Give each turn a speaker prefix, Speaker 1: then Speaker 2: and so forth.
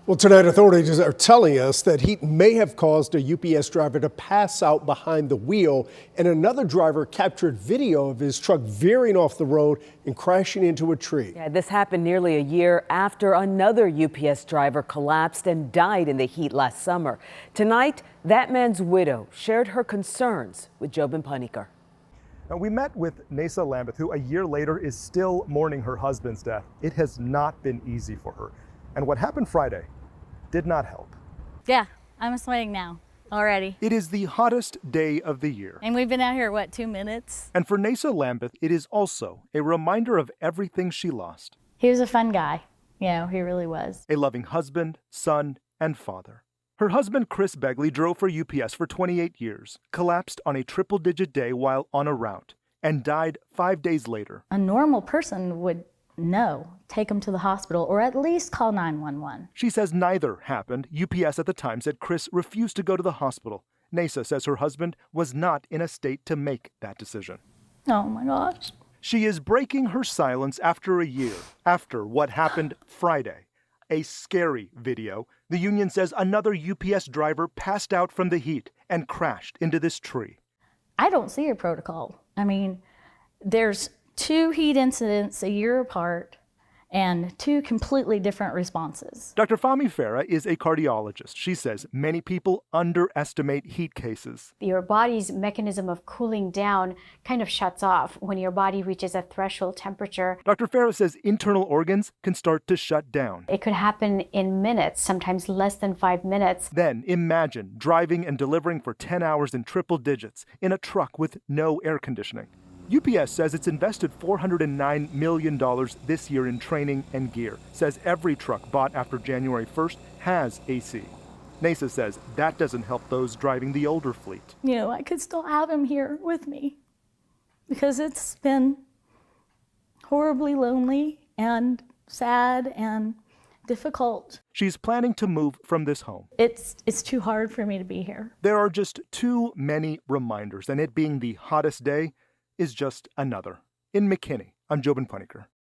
Speaker 1: Well, tonight authorities are telling us that heat may have caused a UPS driver to pass out behind the wheel, and another driver captured video of his truck veering off the road and crashing into a tree.
Speaker 2: Yeah, this happened nearly a year after another UPS driver collapsed and died in the heat last summer. Tonight, that man's widow shared her concerns with Jobin Paniker.
Speaker 3: Now, we met with Nasa Lambeth, who a year later is still mourning her husband's death. It has not been easy for her. And what happened Friday did not help.
Speaker 4: Yeah, I'm sweating now already.
Speaker 3: It is the hottest day of the year.
Speaker 4: And we've been out here, what, 2 minutes?
Speaker 3: And for Nasa Lambeth, it is also a reminder of everything she lost.
Speaker 4: He was a fun guy. You know, he really was.
Speaker 3: A loving husband, son, and father. Her husband, Chris Begley, drove for UPS for 28 years, collapsed on a triple-digit day while on a route, and died 5 days later.
Speaker 4: A normal person would know, take him to the hospital, or at least call 911.
Speaker 3: She says neither happened. UPS at the time said Chris refused to go to the hospital. Nasa says her husband was not in a state to make that decision.
Speaker 4: Oh my gosh.
Speaker 3: She is breaking her silence after a year, after what happened Friday. A scary video. The union says another UPS driver passed out from the heat and crashed into this tree.
Speaker 4: I don't see a protocol. I mean, there's 2 heat incidents a year apart and 2 completely different responses.
Speaker 3: Dr. Fahmi Farah is a cardiologist. She says many people underestimate heat cases.
Speaker 5: Your body's mechanism of cooling down kind of shuts off when your body reaches a threshold temperature.
Speaker 3: Dr. Farah says internal organs can start to shut down.
Speaker 5: It could happen in minutes, sometimes less than 5 minutes.
Speaker 3: Then imagine driving and delivering for 10 hours in triple digits in a truck with no air conditioning. UPS says it's invested $409 million this year in training and gear. Says every truck bought after January 1st has AC. Nasa says that doesn't help those driving the older fleet.
Speaker 4: You know, I could still have him here with me because it's been horribly lonely and sad and difficult.
Speaker 3: She's planning to move from this home.
Speaker 4: It's too hard for me to be here.
Speaker 3: There are just too many reminders, and it being the hottest day is just another. In McKinney, I'm Jobin Paniker.